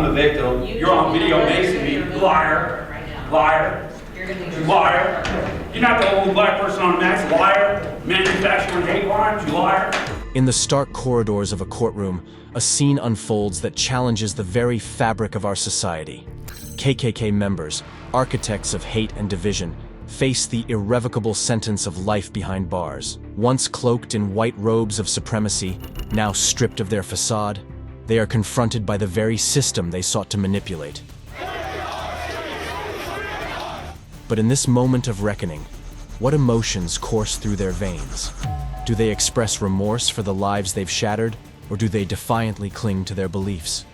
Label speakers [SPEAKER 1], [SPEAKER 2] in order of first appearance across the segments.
[SPEAKER 1] I'm the victim. You're on video macing me. Liar. Liar. You liar. You're not the only black person on the max. Liar. Manufacturing hate crimes. You liar.
[SPEAKER 2] In the stark corridors of a courtroom, a scene unfolds that challenges the very fabric of our society. KKK members, architects of hate and division, face the irrevocable sentence of life behind bars. Once cloaked in white robes of supremacy, now stripped of their facade, they are confronted by the very system they sought to manipulate. But in this moment of reckoning, what emotions course through their veins? Do they express remorse for the lives they've shattered, or do they defiantly cling to their beliefs?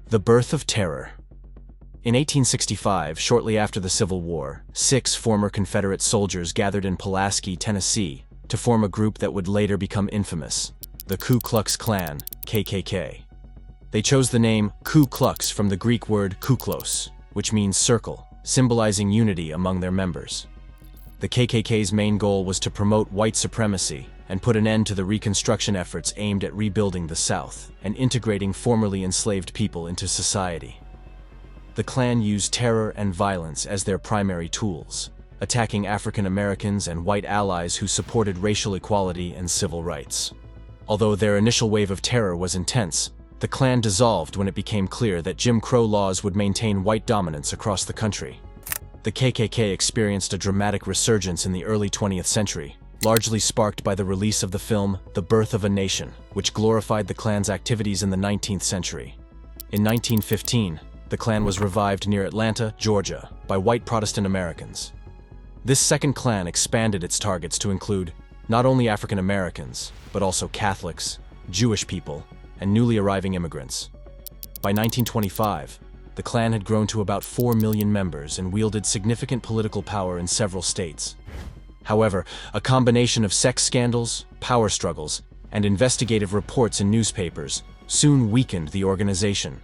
[SPEAKER 2] The birth of terror. In 1865, shortly after the Civil War, 6 former Confederate soldiers gathered in Pulaski, Tennessee, to form a group that would later become infamous, the Ku Klux Klan, KKK. They chose the name Ku Klux from the Greek word kuklos, which means circle, symbolizing unity among their members. The KKK's main goal was to promote white supremacy and put an end to the Reconstruction efforts aimed at rebuilding the South and integrating formerly enslaved people into society. The Klan used terror and violence as their primary tools, attacking African Americans and white allies who supported racial equality and civil rights. Although their initial wave of terror was intense, the Klan dissolved when it became clear that Jim Crow laws would maintain white dominance across the country. The KKK experienced a dramatic resurgence in the early 20th century, largely sparked by the release of the film The Birth of a Nation, which glorified the Klan's activities in the 19th century. In 1915, the Klan was revived near Atlanta, Georgia, by white Protestant Americans. This second Klan expanded its targets to include not only African Americans, but also Catholics, Jewish people, and newly arriving immigrants. By 1925, the Klan had grown to about 4 million members and wielded significant political power in several states. However, a combination of sex scandals, power struggles, and investigative reports in newspapers soon weakened the organization.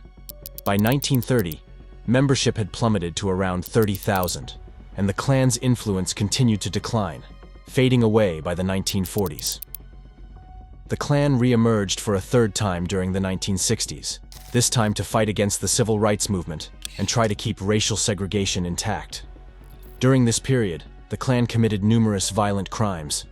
[SPEAKER 2] By 1930, membership had plummeted to around 30,000, and the Klan's influence continued to decline, fading away by the 1940s. The Klan re-emerged for a third time during the 1960s, this time to fight against the civil rights movement and try to keep racial segregation intact. During this period, the Klan committed numerous violent crimes.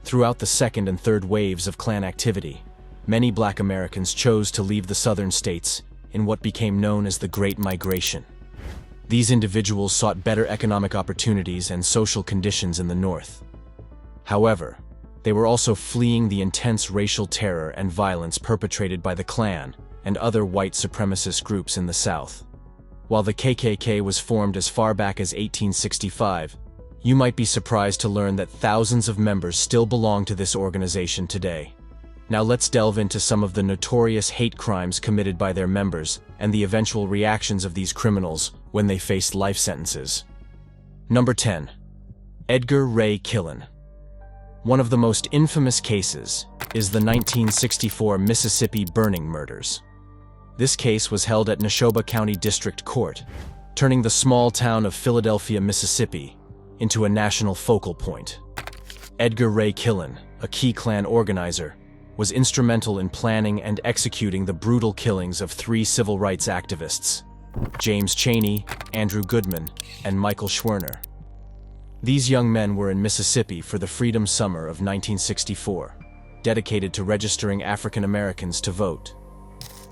[SPEAKER 2] Throughout the second and third waves of Klan activity, many black Americans chose to leave the southern states in what became known as the Great Migration. These individuals sought better economic opportunities and social conditions in the North. However, they were also fleeing the intense racial terror and violence perpetrated by the Klan and other white supremacist groups in the South. While the KKK was formed as far back as 1865, you might be surprised to learn that thousands of members still belong to this organization today. Now let's delve into some of the notorious hate crimes committed by their members and the eventual reactions of these criminals when they faced life sentences. Number 10. Edgar Ray Killen. One of the most infamous cases is the 1964 Mississippi burning murders. This case was held at Neshoba County District Court, turning the small town of Philadelphia, Mississippi, into a national focal point. Edgar Ray Killen, a key Klan organizer, was instrumental in planning and executing the brutal killings of 3 civil rights activists, James Chaney, Andrew Goodman, and Michael Schwerner. These young men were in Mississippi for the Freedom Summer of 1964, dedicated to registering African Americans to vote.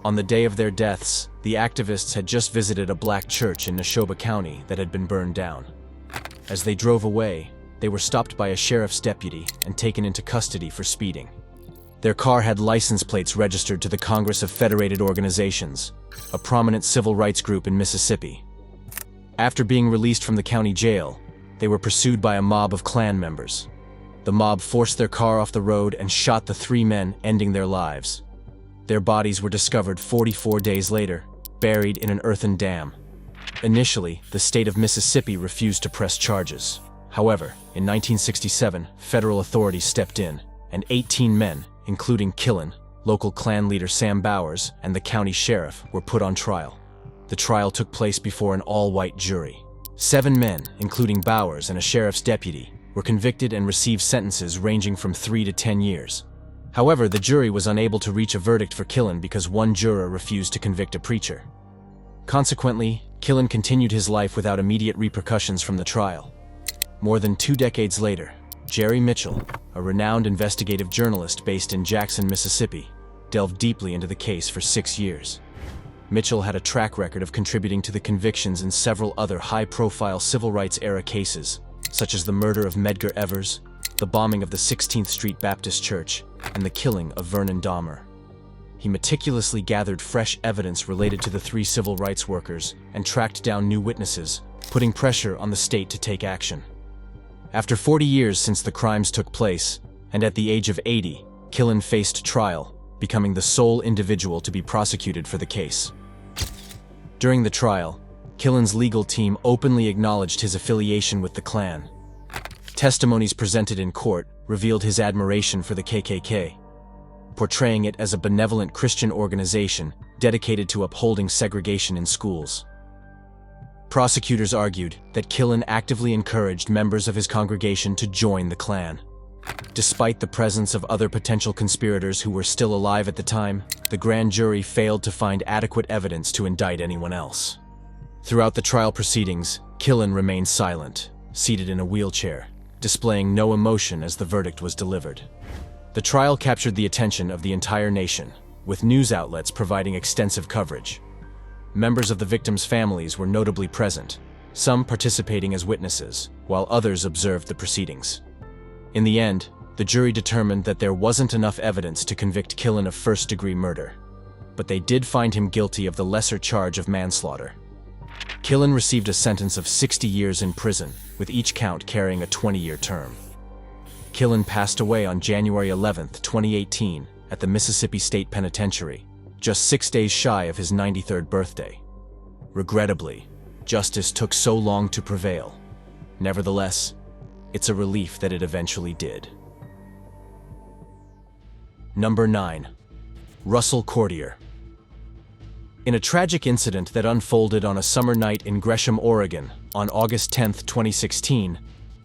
[SPEAKER 2] On the day of their deaths, the activists had just visited a black church in Neshoba County that had been burned down. As they drove away, they were stopped by a sheriff's deputy and taken into custody for speeding. Their car had license plates registered to the Congress of Federated Organizations, a prominent civil rights group in Mississippi. After being released from the county jail, they were pursued by a mob of Klan members. The mob forced their car off the road and shot the 3 men, ending their lives. Their bodies were discovered 44 days later, buried in an earthen dam. Initially, the state of Mississippi refused to press charges. However, in 1967, federal authorities stepped in, and 18 men, including Killen, local Klan leader Sam Bowers, and the county sheriff, were put on trial. The trial took place before an all-white jury. 7 men, including Bowers and a sheriff's deputy, were convicted and received sentences ranging from 3 to 10 years. However, the jury was unable to reach a verdict for Killen because one juror refused to convict a preacher. Consequently, Killen continued his life without immediate repercussions from the trial. More than 2 decades later, Jerry Mitchell, a renowned investigative journalist based in Jackson, Mississippi, delved deeply into the case for 6 years. Mitchell had a track record of contributing to the convictions in several other high-profile civil rights-era cases, such as the murder of Medgar Evers, the bombing of the 16th Street Baptist Church, and the killing of Vernon Dahmer. He meticulously gathered fresh evidence related to the 3 civil rights workers and tracked down new witnesses, putting pressure on the state to take action. After 40 years since the crimes took place, and at the age of 80, Killen faced trial, becoming the sole individual to be prosecuted for the case. During the trial, Killen's legal team openly acknowledged his affiliation with the Klan. Testimonies presented in court revealed his admiration for the KKK, portraying it as a benevolent Christian organization dedicated to upholding segregation in schools. Prosecutors argued that Killen actively encouraged members of his congregation to join the Klan. Despite the presence of other potential conspirators who were still alive at the time, the grand jury failed to find adequate evidence to indict anyone else. Throughout the trial proceedings, Killen remained silent, seated in a wheelchair, displaying no emotion as the verdict was delivered. The trial captured the attention of the entire nation, with news outlets providing extensive coverage. Members of the victims' families were notably present, some participating as witnesses, while others observed the proceedings. In the end, the jury determined that there wasn't enough evidence to convict Killen of first-degree murder, but they did find him guilty of the lesser charge of manslaughter. Killen received a sentence of 60 years in prison, with each count carrying a 20-year term. Killen passed away on January 11, 2018, at the Mississippi State Penitentiary, just 6 days shy of his 93rd birthday. Regrettably, justice took so long to prevail. Nevertheless, it's a relief that it eventually did. Number 9. Russell Courtier. In a tragic incident that unfolded on a summer night in Gresham, Oregon, on August 10, 2016,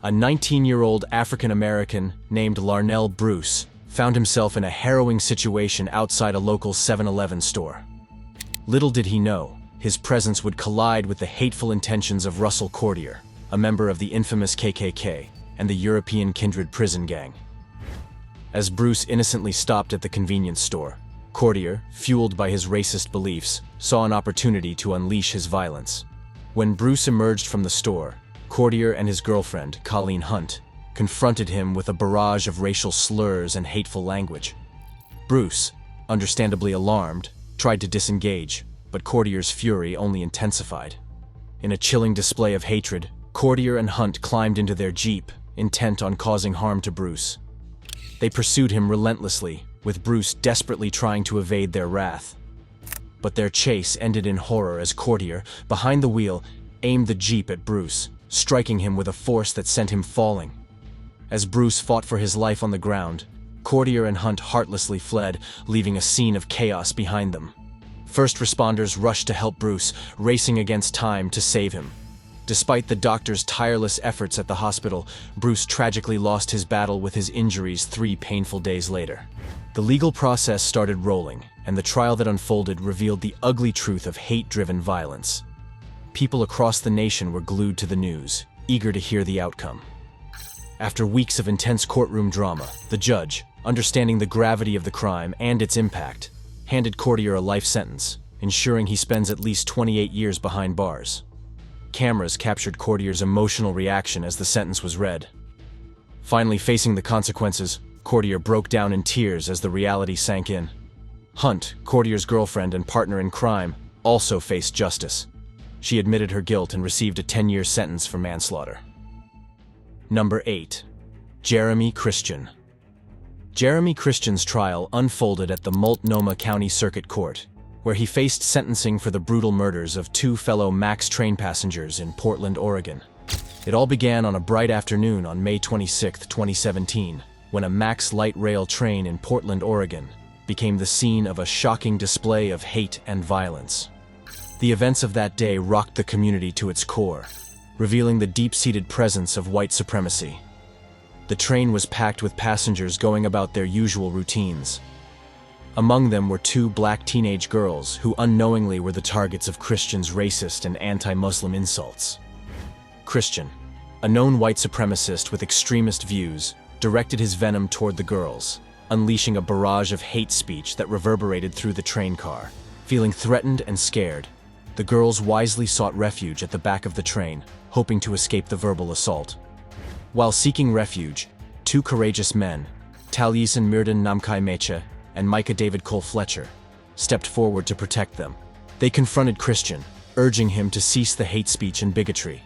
[SPEAKER 2] a 19-year-old African-American named Larnell Bruce found himself in a harrowing situation outside a local 7-Eleven store. Little did he know, his presence would collide with the hateful intentions of Russell Courtier, a member of the infamous KKK and the European Kindred prison gang. As Bruce innocently stopped at the convenience store, Courtier, fueled by his racist beliefs, saw an opportunity to unleash his violence. When Bruce emerged from the store, Courtier and his girlfriend, Colleen Hunt, confronted him with a barrage of racial slurs and hateful language. Bruce, understandably alarmed, tried to disengage, but Courtier's fury only intensified. In a chilling display of hatred, Courtier and Hunt climbed into their Jeep, intent on causing harm to Bruce. They pursued him relentlessly, with Bruce desperately trying to evade their wrath. But their chase ended in horror as Courtier, behind the wheel, aimed the Jeep at Bruce, striking him with a force that sent him falling. As Bruce fought for his life on the ground, Courtier and Hunt heartlessly fled, leaving a scene of chaos behind them. First responders rushed to help Bruce, racing against time to save him. Despite the doctor's tireless efforts at the hospital, Bruce tragically lost his battle with his injuries 3 painful days later. The legal process started rolling, and the trial that unfolded revealed the ugly truth of hate-driven violence. People across the nation were glued to the news, eager to hear the outcome. After weeks of intense courtroom drama, the judge, understanding the gravity of the crime and its impact, handed Courtier a life sentence, ensuring he spends at least 28 years behind bars. Cameras captured Courtier's emotional reaction as the sentence was read. Finally facing the consequences, Courtier broke down in tears as the reality sank in. Hunt, Courtier's girlfriend and partner in crime, also faced justice. She admitted her guilt and received a 10-year sentence for manslaughter. Number 8. Jeremy Christian. Jeremy Christian's trial unfolded at the Multnomah County Circuit Court, where he faced sentencing for the brutal murders of 2 fellow MAX train passengers in Portland, Oregon. It all began on a bright afternoon on May 26, 2017, when a MAX light rail train in Portland, Oregon, became the scene of a shocking display of hate and violence. The events of that day rocked the community to its core, revealing the deep-seated presence of white supremacy. The train was packed with passengers going about their usual routines. Among them were two black teenage girls who unknowingly were the targets of Christian's racist and anti-Muslim insults. Christian, a known white supremacist with extremist views, directed his venom toward the girls, unleashing a barrage of hate speech that reverberated through the train car. Feeling threatened and scared, the girls wisely sought refuge at the back of the train, hoping to escape the verbal assault. While seeking refuge, two courageous men, Taliesin Mirdan Namkai Meche and Micah David Cole Fletcher, stepped forward to protect them. They confronted Christian, urging him to cease the hate speech and bigotry.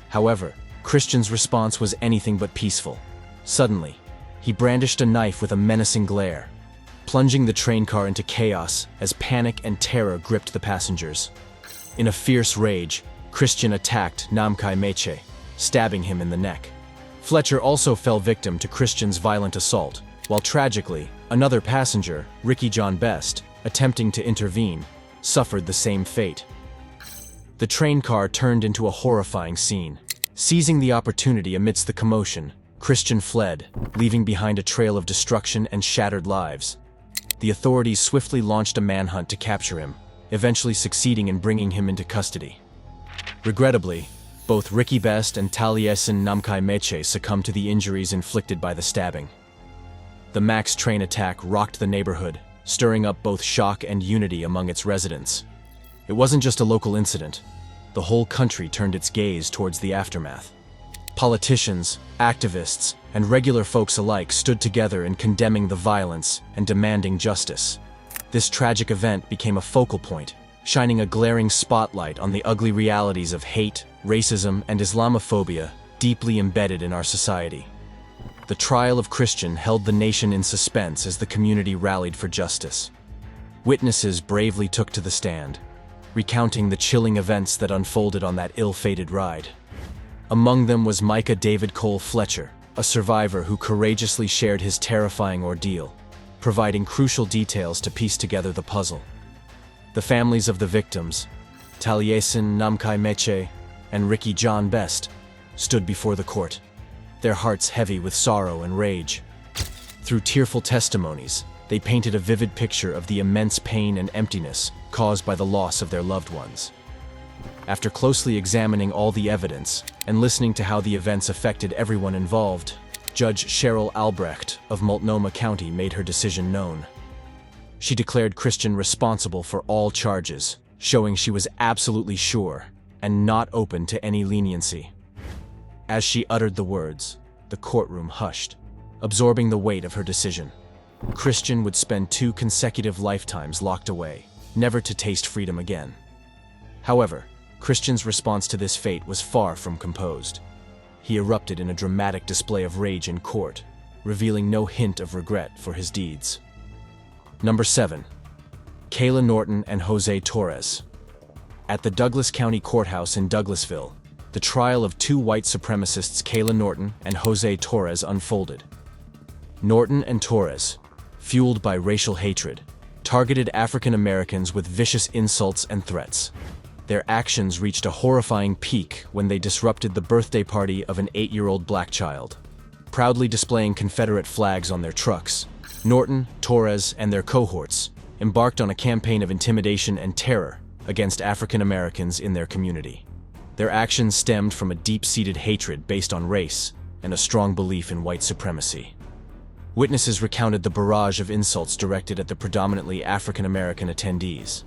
[SPEAKER 2] However, Christian's response was anything but peaceful. Suddenly, he brandished a knife with a menacing glare, plunging the train car into chaos as panic and terror gripped the passengers. In a fierce rage, Christian attacked Namkai Meche, stabbing him in the neck. Fletcher also fell victim to Christian's violent assault, while tragically, another passenger, Ricky John Best, attempting to intervene, suffered the same fate. The train car turned into a horrifying scene. Seizing the opportunity amidst the commotion, Christian fled, leaving behind a trail of destruction and shattered lives. The authorities swiftly launched a manhunt to capture him, eventually succeeding in bringing him into custody. Regrettably, both Ricky Best and Taliesin Namkai Meche succumbed to the injuries inflicted by the stabbing. The Max train attack rocked the neighborhood, stirring up both shock and unity among its residents. It wasn't just a local incident. The whole country turned its gaze towards the aftermath. Politicians, activists, and regular folks alike stood together in condemning the violence and demanding justice. This tragic event became a focal point, shining a glaring spotlight on the ugly realities of hate, racism, and Islamophobia deeply embedded in our society. The trial of Christian held the nation in suspense as the community rallied for justice. Witnesses bravely took to the stand, recounting the chilling events that unfolded on that ill-fated ride. Among them was Micah David Cole Fletcher, a survivor who courageously shared his terrifying ordeal, providing crucial details to piece together the puzzle. The families of the victims, Taliesin Namkai Meche and Ricky John Best, stood before the court, their hearts heavy with sorrow and rage. Through tearful testimonies, they painted a vivid picture of the immense pain and emptiness caused by the loss of their loved ones. After closely examining all the evidence and listening to how the events affected everyone involved, Judge Cheryl Albrecht of Multnomah County made her decision known. She declared Christian responsible for all charges, showing she was absolutely sure and not open to any leniency. As she uttered the words, the courtroom hushed, absorbing the weight of her decision. Christian would spend 2 consecutive lifetimes locked away, never to taste freedom again. However, Christian's response to this fate was far from composed. He erupted in a dramatic display of rage in court, revealing no hint of regret for his deeds. Number 7. Kayla Norton and Jose Torres. At the Douglas County Courthouse in Douglasville, the trial of 2 white supremacists, Kayla Norton and Jose Torres, unfolded. Norton and Torres, fueled by racial hatred, targeted African Americans with vicious insults and threats. Their actions reached a horrifying peak when they disrupted the birthday party of an 8-year-old black child. Proudly displaying Confederate flags on their trucks, Norton, Torres, and their cohorts embarked on a campaign of intimidation and terror against African Americans in their community. Their actions stemmed from a deep-seated hatred based on race and a strong belief in white supremacy. Witnesses recounted the barrage of insults directed at the predominantly African American attendees.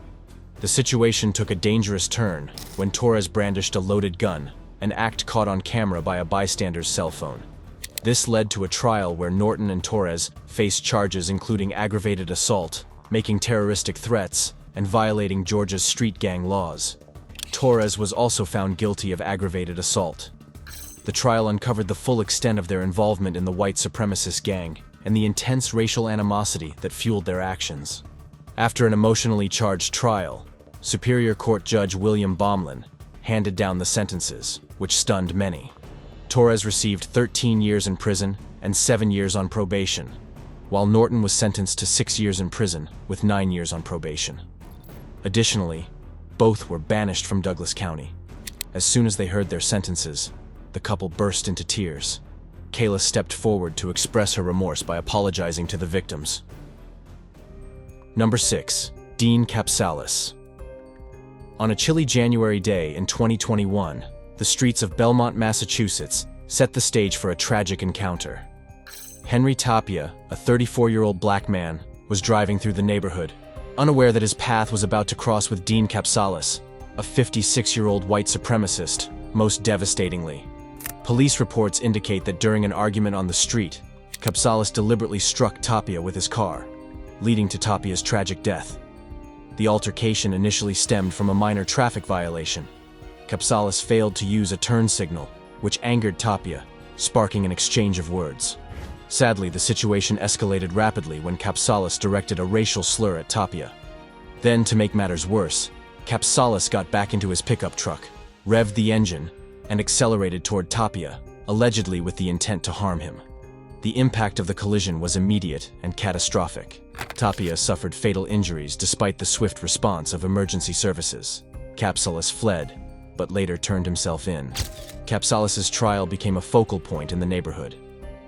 [SPEAKER 2] The situation took a dangerous turn when Torres brandished a loaded gun, an act caught on camera by a bystander's cell phone. This led to a trial where Norton and Torres faced charges including aggravated assault, making terroristic threats, and violating Georgia's street gang laws. Torres was also found guilty of aggravated assault. The trial uncovered the full extent of their involvement in the white supremacist gang and the intense racial animosity that fueled their actions. After an emotionally charged trial, Superior Court Judge William Baumlin handed down the sentences, which stunned many. Torres received 13 years in prison and 7 years on probation, while Norton was sentenced to 6 years in prison with 9 years on probation. Additionally, both were banished from Douglas County. As soon as they heard their sentences, the couple burst into tears. Kayla stepped forward to express her remorse by apologizing to the victims. Number 6. Dean Kapsalis. On a chilly January day in 2021, the streets of Belmont, Massachusetts, set the stage for a tragic encounter. Henry Tapia, a 34-year-old black man, was driving through the neighborhood, unaware that his path was about to cross with Dean Kapsalis, a 56-year-old white supremacist, most devastatingly. Police reports indicate that during an argument on the street, Kapsalis deliberately struck Tapia with his car, leading to Tapia's tragic death. The altercation initially stemmed from a minor traffic violation. Kapsalis failed to use a turn signal, which angered Tapia, sparking an exchange of words. Sadly, the situation escalated rapidly when Kapsalis directed a racial slur at Tapia. Then, to make matters worse, Kapsalis got back into his pickup truck, revved the engine, and accelerated toward Tapia, allegedly with the intent to harm him. The impact of the collision was immediate and catastrophic. Tapia suffered fatal injuries despite the swift response of emergency services. Kapsalis fled, but later turned himself in. Kapsalis's trial became a focal point in the neighborhood.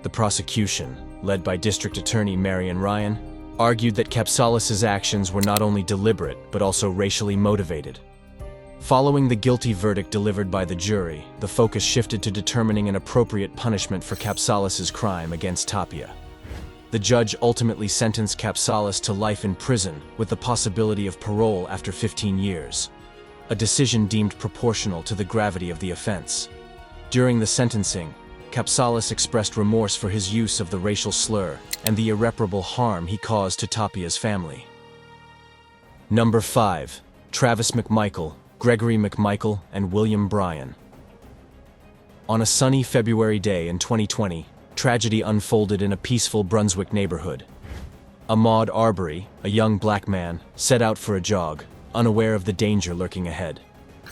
[SPEAKER 2] The prosecution, led by District Attorney Marion Ryan, argued that Kapsalis's actions were not only deliberate but also racially motivated. Following the guilty verdict delivered by the jury, the focus shifted to determining an appropriate punishment for Kapsalis's crime against Tapia. The judge ultimately sentenced Kapsalis to life in prison with the possibility of parole after 15 years, a decision deemed proportional to the gravity of the offense. During the sentencing, Kapsalis expressed remorse for his use of the racial slur and the irreparable harm he caused to Tapia's family. Number 5. Travis McMichael, Gregory McMichael, and William Bryan. On a sunny February day in 2020, tragedy unfolded in a peaceful Brunswick neighborhood. Ahmaud Arbery, a young black man, set out for a jog, unaware of the danger lurking ahead.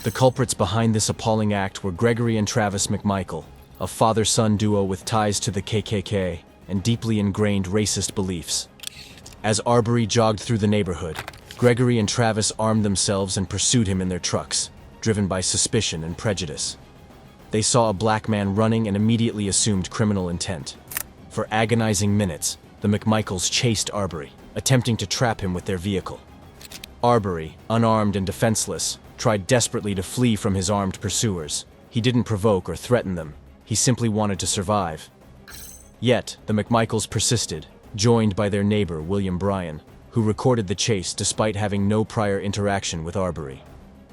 [SPEAKER 2] The culprits behind this appalling act were Gregory and Travis McMichael, a father-son duo with ties to the KKK and deeply ingrained racist beliefs. As Arbery jogged through the neighborhood, Gregory and Travis armed themselves and pursued him in their trucks, driven by suspicion and prejudice. They saw a black man running and immediately assumed criminal intent. For agonizing minutes, the McMichaels chased Arbery, attempting to trap him with their vehicle. Arbery, unarmed and defenseless, tried desperately to flee from his armed pursuers. He didn't provoke or threaten them. He simply wanted to survive. Yet, the McMichaels persisted, joined by their neighbor, William Bryan, who recorded the chase despite having no prior interaction with Arbery.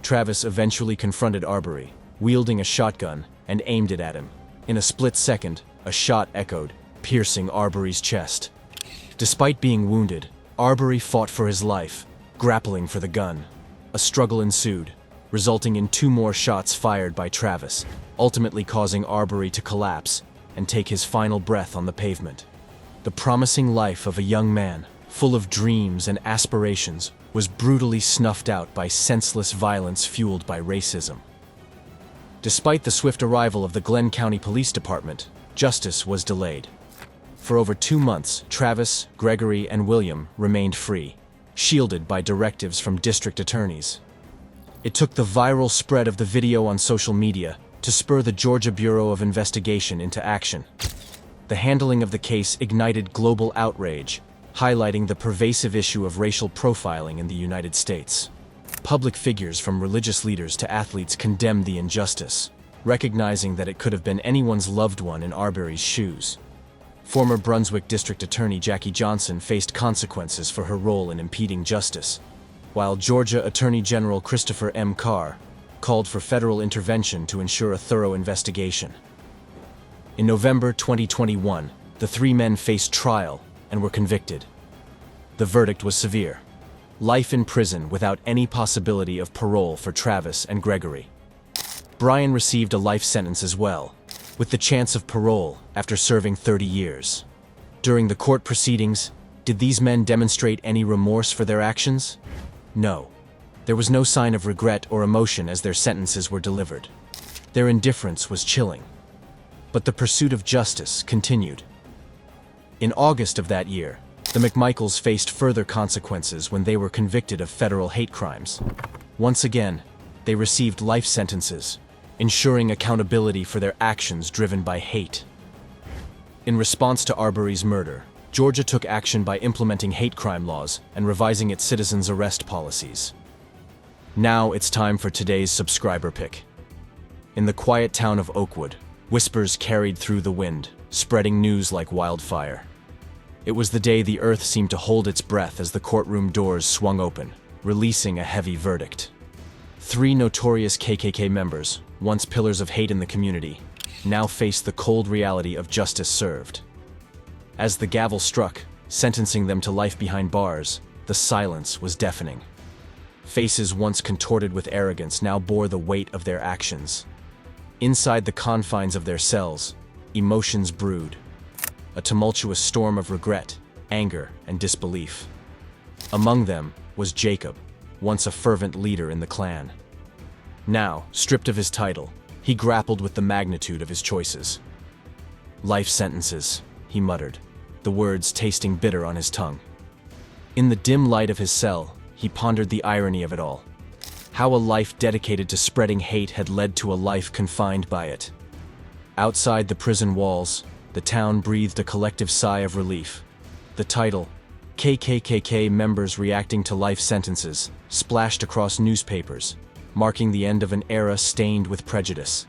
[SPEAKER 2] Travis eventually confronted Arbery, wielding a shotgun, and aimed it at him. In a split second, a shot echoed, piercing Arbery's chest. Despite being wounded, Arbery fought for his life, grappling for the gun. A struggle ensued, resulting in 2 more shots fired by Travis, ultimately causing Arbery to collapse and take his final breath on the pavement. The promising life of a young man, full of dreams and aspirations, was brutally snuffed out by senseless violence fueled by racism. Despite the swift arrival of the Glenn County Police Department, justice was delayed. For over 2 months, Travis, Gregory, and William remained free, shielded by directives from district attorneys. It took the viral spread of the video on social media to spur the Georgia Bureau of Investigation into action. The handling of the case ignited global outrage, highlighting the pervasive issue of racial profiling in the United States. Public figures from religious leaders to athletes condemned the injustice, recognizing that it could have been anyone's loved one in Arbery's shoes. Former Brunswick District Attorney Jackie Johnson faced consequences for her role in impeding justice, while Georgia Attorney General Christopher M. Carr called for federal intervention to ensure a thorough investigation. In November 2021, the 3 men faced trial and were convicted. The verdict was severe: life in prison without any possibility of parole for Travis and Gregory. Bryan received a life sentence as well, with the chance of parole after serving 30 years. During the court proceedings, did these men demonstrate any remorse for their actions? No. There was no sign of regret or emotion as their sentences were delivered. Their indifference was chilling. But the pursuit of justice continued. In August of that year, the McMichaels faced further consequences when they were convicted of federal hate crimes. Once again, they received life sentences, ensuring accountability for their actions driven by hate. In response to Arbery's murder, Georgia took action by implementing hate crime laws and revising its citizens' arrest policies. Now it's time for today's subscriber pick. In the quiet town of Oakwood, whispers carried through the wind, spreading news like wildfire. It was the day the earth seemed to hold its breath as the courtroom doors swung open, releasing a heavy verdict. 3 notorious KKK members, once pillars of hate in the community, now faced the cold reality of justice served. As the gavel struck, sentencing them to life behind bars, the silence was deafening. Faces once contorted with arrogance now bore the weight of their actions. Inside the confines of their cells, emotions brewed. A tumultuous storm of regret, anger, and disbelief. Among them was Jacob, once a fervent leader in the clan. Now, stripped of his title, he grappled with the magnitude of his choices. "Life sentences," he muttered, the words tasting bitter on his tongue. In the dim light of his cell, he pondered the irony of it all. How a life dedicated to spreading hate had led to a life confined by it. Outside the prison walls, the town breathed a collective sigh of relief. The title, KKK Members Reacting to Life Sentences, splashed across newspapers, marking the end of an era stained with prejudice.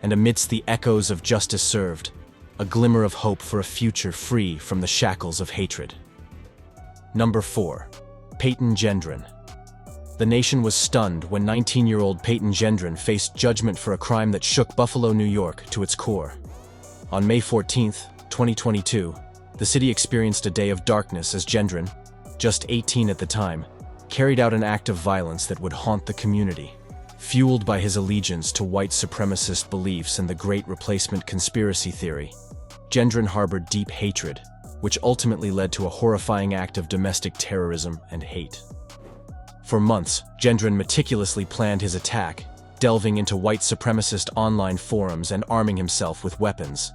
[SPEAKER 2] And amidst the echoes of justice served, a glimmer of hope for a future free from the shackles of hatred. Number 4. Peyton Gendron. The nation was stunned when 19-year-old Peyton Gendron faced judgment for a crime that shook Buffalo, New York, to its core. On May 14, 2022, the city experienced a day of darkness as Gendron, just 18 at the time, carried out an act of violence that would haunt the community. Fueled by his allegiance to white supremacist beliefs and the Great Replacement conspiracy theory, Gendron harbored deep hatred, which ultimately led to a horrifying act of domestic terrorism and hate. For months, Gendron meticulously planned his attack, delving into white supremacist online forums and arming himself with weapons.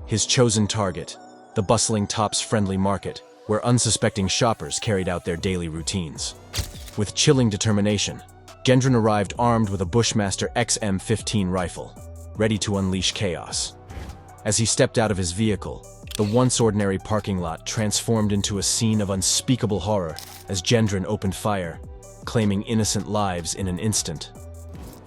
[SPEAKER 2] His chosen target, the bustling Tops Friendly Market, where unsuspecting shoppers carried out their daily routines. With chilling determination, Gendron arrived armed with a Bushmaster XM15 rifle, ready to unleash chaos. As he stepped out of his vehicle, the once ordinary parking lot transformed into a scene of unspeakable horror as Gendron opened fire, claiming innocent lives in an instant.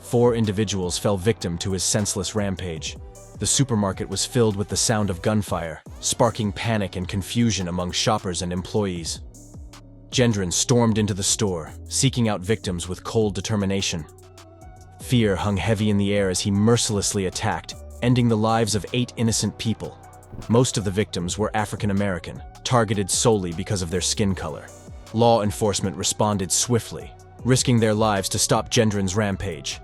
[SPEAKER 2] 4 individuals fell victim to his senseless rampage. The supermarket was filled with the sound of gunfire, sparking panic and confusion among shoppers and employees. Gendron stormed into the store, seeking out victims with cold determination. Fear hung heavy in the air as he mercilessly attacked, ending the lives of 8 innocent people. Most of the victims were African American, targeted solely because of their skin color. Law enforcement responded swiftly, risking their lives to stop Gendron's rampage.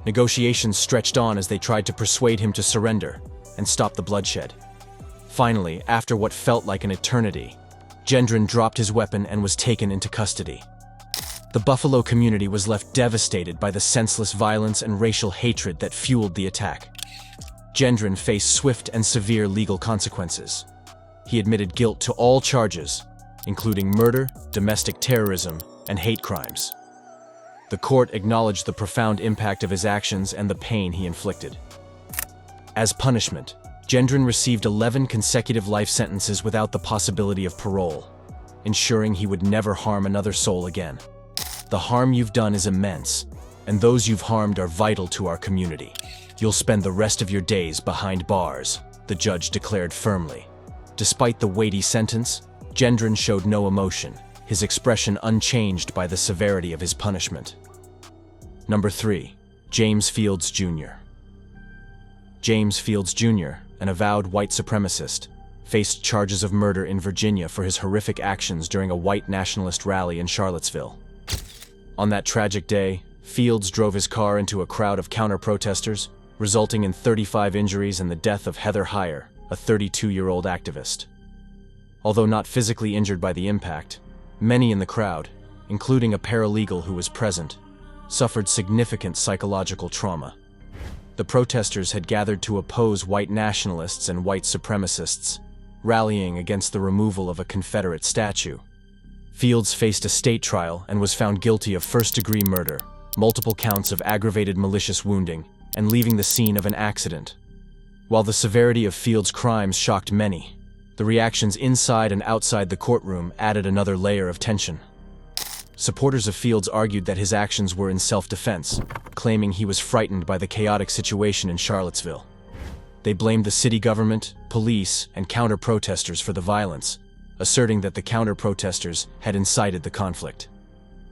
[SPEAKER 2] Negotiations stretched on as they tried to persuade him to surrender and stop the bloodshed. Finally, after what felt like an eternity, Gendron dropped his weapon and was taken into custody. The Buffalo community was left devastated by the senseless violence and racial hatred that fueled the attack. Gendron faced swift and severe legal consequences. He admitted guilt to all charges, including murder, domestic terrorism, and hate crimes. The court acknowledged the profound impact of his actions and the pain he inflicted. As punishment, Gendron received 11 consecutive life sentences without the possibility of parole, ensuring he would never harm another soul again. The harm you've done is immense, and those you've harmed are vital to our community. You'll spend the rest of your days behind bars, the judge declared firmly. Despite the weighty sentence, Gendron showed no emotion, his expression unchanged by the severity of his punishment. Number 3. James Fields Jr. James Fields Jr., an avowed white supremacist, faced charges of murder in Virginia for his horrific actions during a white nationalist rally in Charlottesville. On that tragic day, Fields drove his car into a crowd of counter-protesters, resulting in 35 injuries and the death of Heather Heyer, a 32-year-old activist. Although not physically injured by the impact, many in the crowd, including a paralegal who was present, suffered significant psychological trauma. The protesters had gathered to oppose white nationalists and white supremacists, rallying against the removal of a Confederate statue. Fields faced a state trial and was found guilty of first-degree murder, multiple counts of aggravated malicious wounding, and leaving the scene of an accident. While the severity of Fields' crimes shocked many, the reactions inside and outside the courtroom added another layer of tension. Supporters of Fields argued that his actions were in self-defense, claiming he was frightened by the chaotic situation in Charlottesville. They blamed the city government, police, and counter-protesters for the violence, asserting that the counter-protesters had incited the conflict.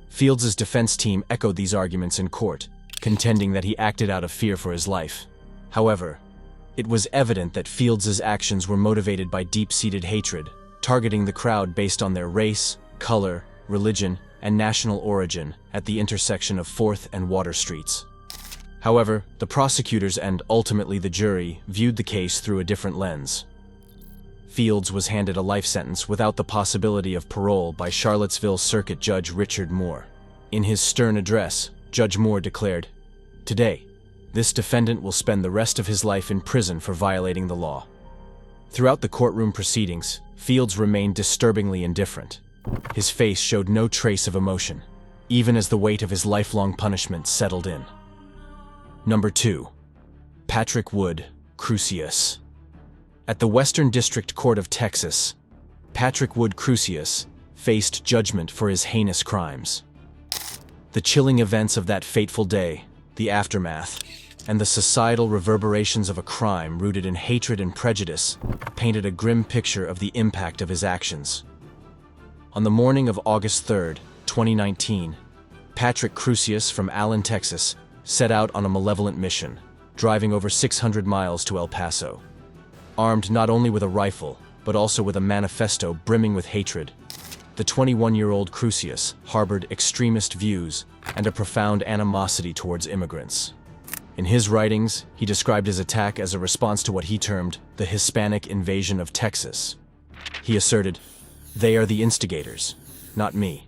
[SPEAKER 2] Fields' defense team echoed these arguments in court, contending that he acted out of fear for his life. However, it was evident that Fields' actions were motivated by deep-seated hatred, targeting the crowd based on their race, color, religion, and national origin at the intersection of 4th and Water Streets. However, the prosecutors and ultimately the jury viewed the case through a different lens. Fields was handed a life sentence without the possibility of parole by Charlottesville Circuit Judge Richard Moore. In his stern address, Judge Moore declared, "Today, this defendant will spend the rest of his life in prison for violating the law." Throughout the courtroom proceedings, Fields remained disturbingly indifferent. His face showed no trace of emotion, even as the weight of his lifelong punishment settled in. Number 2. Patrick Wood, Crusius. At the Western District Court of Texas, Patrick Wood Crusius faced judgment for his heinous crimes. The chilling events of that fateful day, the aftermath, and the societal reverberations of a crime rooted in hatred and prejudice painted a grim picture of the impact of his actions. On the morning of August 3, 2019, Patrick Crusius from Allen, Texas, set out on a malevolent mission, driving over 600 miles to El Paso. Armed not only with a rifle, but also with a manifesto brimming with hatred, the 21-year-old Crusius harbored extremist views and a profound animosity towards immigrants. In his writings, he described his attack as a response to what he termed the Hispanic invasion of Texas. He asserted, "They are the instigators, not me.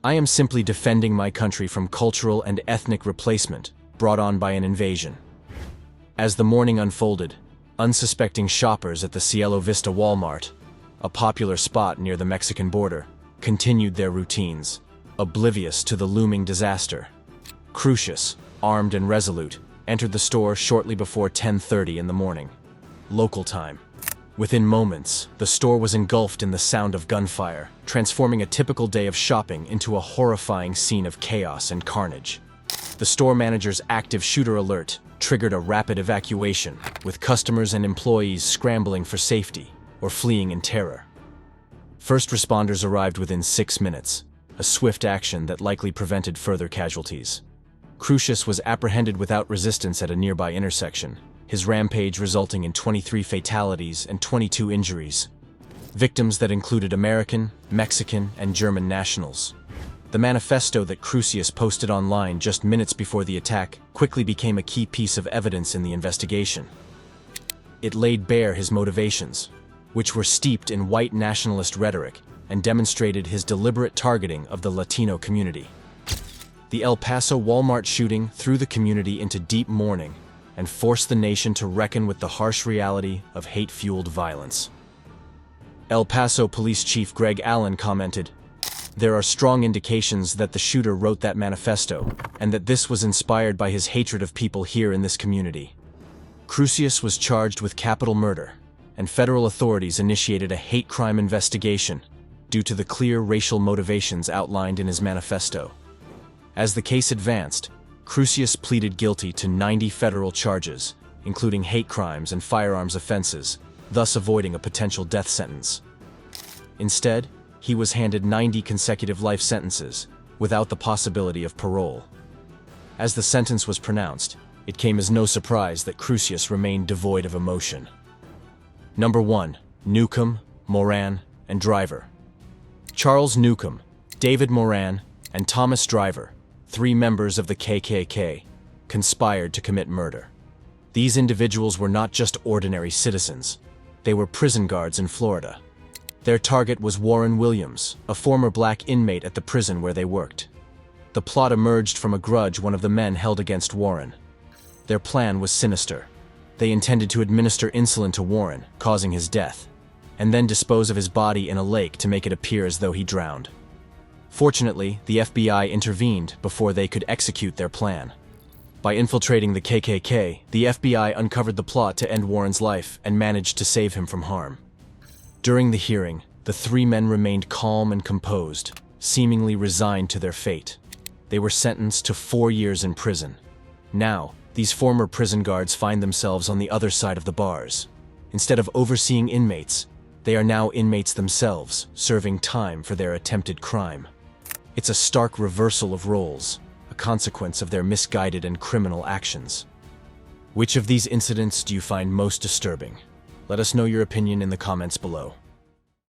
[SPEAKER 2] I am simply defending my country from cultural and ethnic replacement brought on by an invasion." As the morning unfolded, unsuspecting shoppers at the Cielo Vista Walmart, a popular spot near the Mexican border, continued their routines, oblivious to the looming disaster. Crusius, armed and resolute, entered the store shortly before 10:30 in the morning, local time. Within moments, the store was engulfed in the sound of gunfire, transforming a typical day of shopping into a horrifying scene of chaos and carnage. The store manager's active shooter alert triggered a rapid evacuation, with customers and employees scrambling for safety or fleeing in terror. First responders arrived within 6 minutes, a swift action that likely prevented further casualties. Crusius was apprehended without resistance at a nearby intersection, his rampage resulting in 23 fatalities and 22 injuries, victims that included American, Mexican, and German nationals. The manifesto that Crusius posted online just minutes before the attack quickly became a key piece of evidence in the investigation. It laid bare his motivations, which were steeped in white nationalist rhetoric and demonstrated his deliberate targeting of the Latino community. The El Paso Walmart shooting threw the community into deep mourning and forced the nation to reckon with the harsh reality of hate-fueled violence. El Paso Police Chief Greg Allen commented, "There are strong indications that the shooter wrote that manifesto, and that this was inspired by his hatred of people here in this community." Crusius was charged with capital murder, and federal authorities initiated a hate crime investigation due to the clear racial motivations outlined in his manifesto. As the case advanced, Crusius pleaded guilty to 90 federal charges, including hate crimes and firearms offenses, thus avoiding a potential death sentence. Instead, he was handed 90 consecutive life sentences, without the possibility of parole. As the sentence was pronounced, it came as no surprise that Crusius remained devoid of emotion. Number 1. Newcomb, Moran, and Driver. Charles Newcomb, David Moran, and Thomas Driver, 3 members of the KKK, conspired to commit murder. These individuals were not just ordinary citizens. They were prison guards in Florida. Their target was Warren Williams, a former black inmate at the prison where they worked. The plot emerged from a grudge one of the men held against Warren. Their plan was sinister. They intended to administer insulin to Warren, causing his death, and then dispose of his body in a lake to make it appear as though he drowned. Fortunately, the FBI intervened before they could execute their plan. By infiltrating the KKK, the FBI uncovered the plot to end Warren's life and managed to save him from harm. During the hearing, the three men remained calm and composed, seemingly resigned to their fate. They were sentenced to 4 years in prison. Now, these former prison guards find themselves on the other side of the bars. Instead of overseeing inmates, they are now inmates themselves, serving time for their attempted crime. It's a stark reversal of roles, a consequence of their misguided and criminal actions. Which of these incidents do you find most disturbing? Let us know your opinion in the comments below.